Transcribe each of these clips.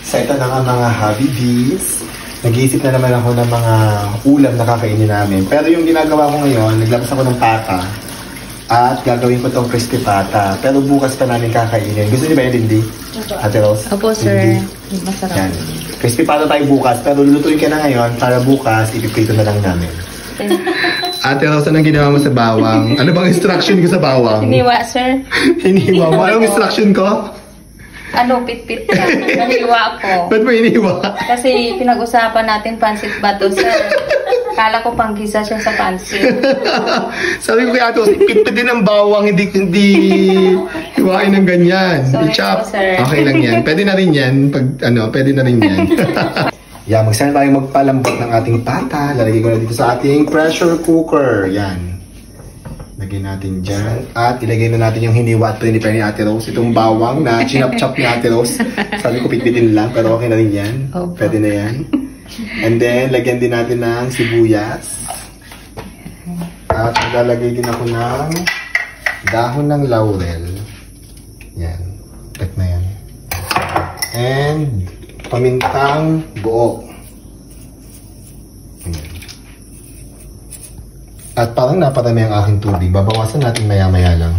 So ito na nga mga Habibis. Nag-iisip na naman ako ng mga ulam na kakainin namin. Pero yung ginagawa ko ngayon, naglabas ako ng pata. At gagawin ko tong crispy pata. Pero bukas pa namin kakainin. Gusto niyo ba yun, Lindy? Ate Rose? Opo, sir. Masarap. Yan. Crispy pata tayo bukas. Pero lulutuin ka na ngayon para bukas, ipiprito na lang namin. Ate Rose, anong ginawa mo sa bawang? Ano bang instruction ko sa bawang? Hiniwa, sir. Hiniwa mo? Anong instruction ko? Ano, pit-pit ka. Hiniwa ko. Ba't mo hiniwa? Kasi pinag-usapan natin pansit bato, sir. Kala ko panggisa siya sa pansit. Sabi ko kay Ate Rose, pit-pit din ang bawang, hindi hiwain ng ganyan. Sorry I-chop. po, sir. Okay lang yan. Pwede na rin yan. Pwede na rin yan. Yan, magsana tayo magpalambot ng ating pata. Lalagay ko na dito sa ating pressure cooker. Yan. Lagay natin dyan. At ilagay na natin yung hiniwa at prepare ni Ate Rose. Itong bawang na chinap-chop ni Ate Rose. Sabi ko pitbitin lang, pero okay na rin yan. Pwede na yan. And then, lagyan din natin ng sibuyas. At maglalagay din ako ng dahon ng laurel. Yan. Tek na yan. And pamintang buo. Ayan. At parang napadami ang aking tubig. Babawasan natin maya-maya lang.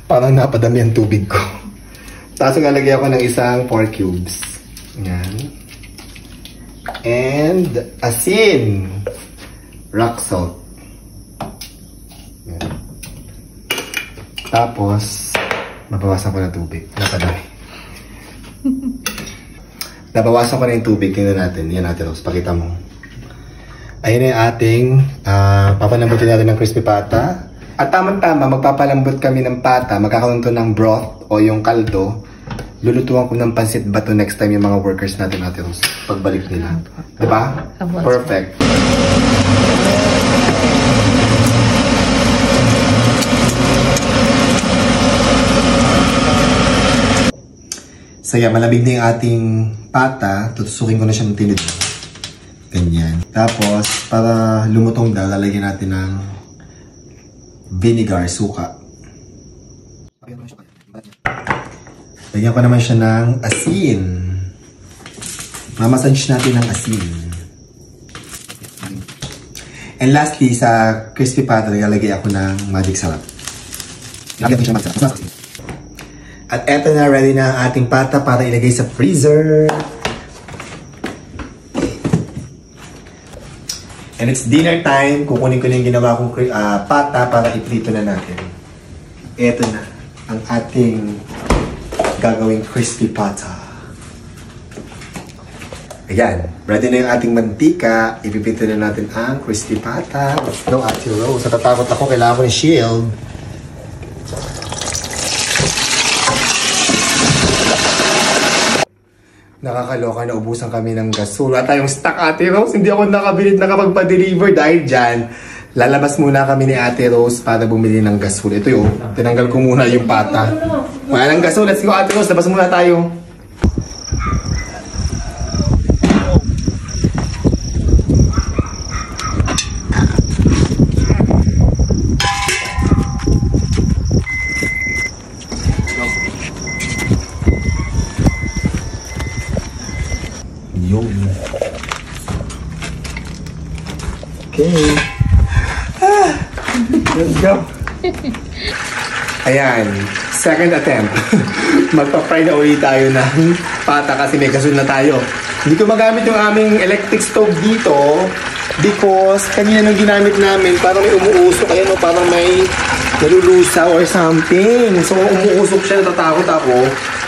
Parang napadami ang tubig ko. Tapos nalagay ako ng isang 4 cubes. Ayan. And asin. Rock salt. Ayan. Tapos babawasan ko ng tubig. Napadami. Nabawasan ko na yung tubig. Tingnan natin. Yan natin, Rose. Pakita mo. Ayun na yung ating papalambutin natin ng crispy pata. At tamang-tama, magpapalambot kami ng pata. Magkakaroon to ng broth o yung kaldo. Lulutuan ko ng pansit bato next time yung mga workers natin, Ate Rose. Pagbalik nila. Diba? Perfect. So yeah, malamig na yung ating pata. Tutusukin ko na siya ng tinidor. Ganyan. Tapos, para lumutong daw, lalagyan natin ng vinegar, suka. Lagyan ko naman siya ng asin. Mamasage natin ng asin. And lastly, sa crispy pata, lalagay ako ng magic sarap. Lagyan ko siya ng magic sarap. At eto na, ready na ang ating pata para ilagay sa freezer. And it's dinner time. Kukunin ko na yung ginawa kong pata para iprito na natin. Eto na ang ating gagawing crispy pata. Ayan. Ready na yung ating mantika. Ipipito na natin ang crispy pata. Let's go, Ate Rose. Natatakot ako. Kailangan ko ng shield. Nakakaloka na ubusan kami ng gasol. At tayong stock, Ate Rose. Hindi ako nakabilit na kapag-pa-deliver dahil dyan. Lalabas muna kami ni Ate Rose para bumili ng gasol. Ito yun. Tinanggal ko muna yung pata. Wala ng gasol. Let's go, Ate Rose. Labas muna tayo. Okay. Let's go. Ayan. Second attempt. Magpa-fry na ulit tayo ng pata kasi may gasol na tayo. Hindi ko magamit yung aming electric stove dito because kanina nung ginamit namin parang may umuusok. Ayan o, parang may nalulusa or something. So umuusok siya, natatakot ako.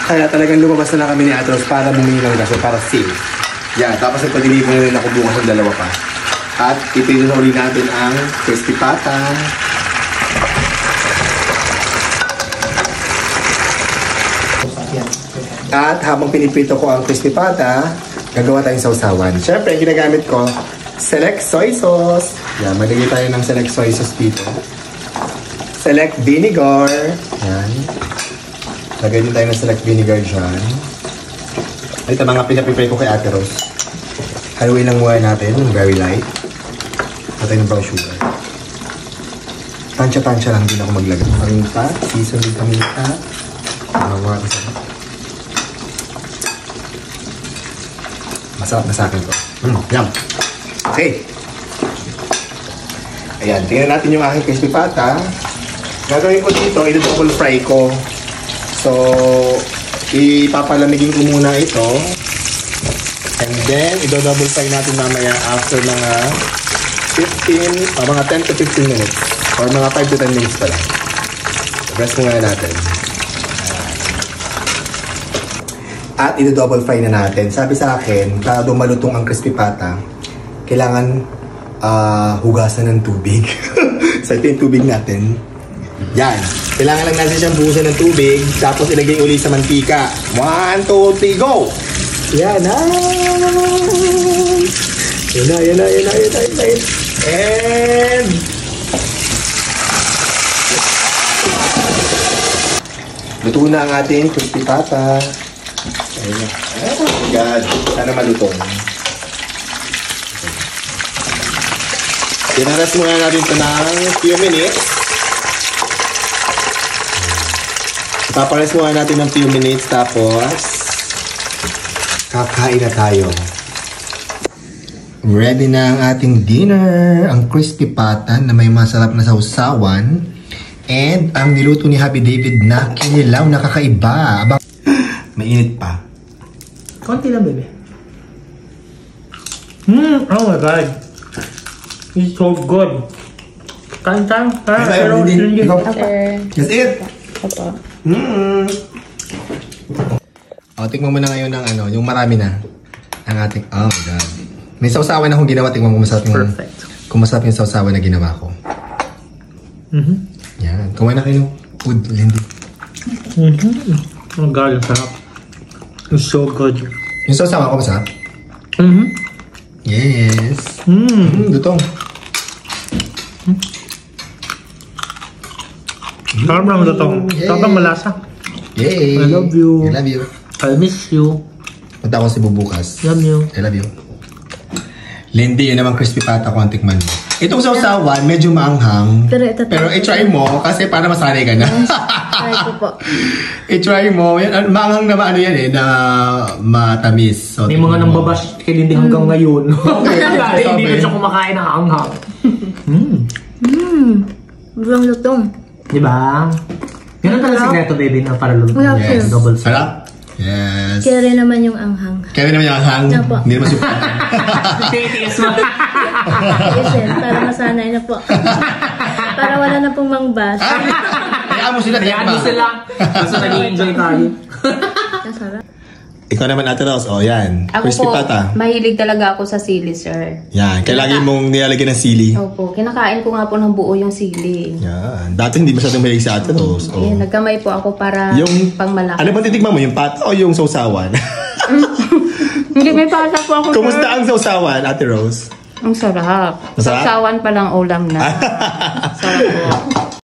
Kaya talagang lumabas na lang kami ni Ate Rose para bumili ng gasol para safe. Yan. Tapos nagpa-deliver na rin ako bukas ng dalawa pa. At ipinin ulit natin ang crispy pata. At habang piniprito ko ang crispy pata, gagawa tayong sausawan. Siyempre, ginagamit ko select soy sauce. Yan, maglagay tayo ng select soy sauce dito. Select vinegar. Yan. Lagay din tayo ng select vinegar dyan. Ito mga pinaprepare ko kay Ate Rose. Haluin lang muna natin, very light. Patay ng brown sugar. Tansya-tansya lang din ako maglagay. Paminta, season din paminta. Mga isa. Masarap na sa akin to. Yum. Okay. Ayan, tingnan natin yung aking crispy pata. Gagawin ko dito, i-double fry ko. So, ipapalamigin ko muna ito. And then, i-double fry natin mamaya after mga 10 to 15 minutes. Or mga 5 to 10 minutes pa lang. Rest muna natin. At i-double fry na natin. Sabi sa akin, para daw malutong ang crispy pata, kailangan hugasan ng tubig. So, ito yung tubig natin. Yan. Kailangan lang natin siyang buhusan ng tubig, tapos ilagay uli sa mantika. 1, 2, 3, go! Yan na! Yan na. And... luto na ang ating crispy pata. Ayun na. Oh my God. Sana malutong. Tinaras muna natin ito ng few minutes. Papares muna natin ng few minutes, tapos kakain na tayo. Ready na ang ating dinner. Ang crispy pata na may masarap na sausawan. And ang niluto ni Happy David na kinilaw na kakaiba. Abang mainit pa. Konti lang, bebe. Oh my God. It's so good. Kain tayo. Pero hindi. That's it. Opo. Tikman mo na ngayon ng yung marami na. Ang ating, oh my God. May sausawan akong ginawa. Tingnan mo kung masarap yung, Perfect. kung masarap yung sausawan na ginawa ko. Yan. Kumain na kayo ng food, Lindy. Oh God, sarap. It's so good. Yung sausawan ko masarap? Yes. Lutong. Sarap lang ito. Sarap lang malasa. Yay! I love you. I love you. I miss you. Punta ako sa bubukas. Love you. I love you. Lindy, yun naman crispy pata ko ang tikman mo. Itong sausawan, medyo maanghang. Pero i-try mo kasi para masanay ka na. Try ko po. I-try mo. Yan, maanghang na na matamis. So, May mga nang babash kay Lindy hanggang ngayon. Okay. Dati hindi na siya kumakain ng anghang. Walang lutong. Diba? Ganun pala sikreto, baby, na para lumutong. Yes. Double Sarap? Yes. Kaya rin naman yung anghang. Kaya naman yung anghang. Opo. Hindi naman super. Titiis mo. Yes, sir. Para masanay na po. Para wala na pong mangbas. Kaya mo sila. Kaya ano sila. Basta nag-i-enjoy tayo. Masarap. Ikaw naman, Ate Rose. O, yan. Ako Crispy po, pata. mahilig talaga ako sa sili, sir. Yan. Kaya lagi mong nilalagyan ng sili. Opo, kinakain ko nga po ng buo yung sili. Yan. Dati hindi masyadong mahilig sa Ate Rose. Oh. Ayan, nagkamay po ako para Yung pangmalaki. Ano ba titikman mo? Yung pata o yung sausawan? Hindi, may pasa po ako, Kumusta sir. ang sausawan, Ate Rose? Ang sarap. Masarap? Sausawan pa lang ulam na. Sarap po.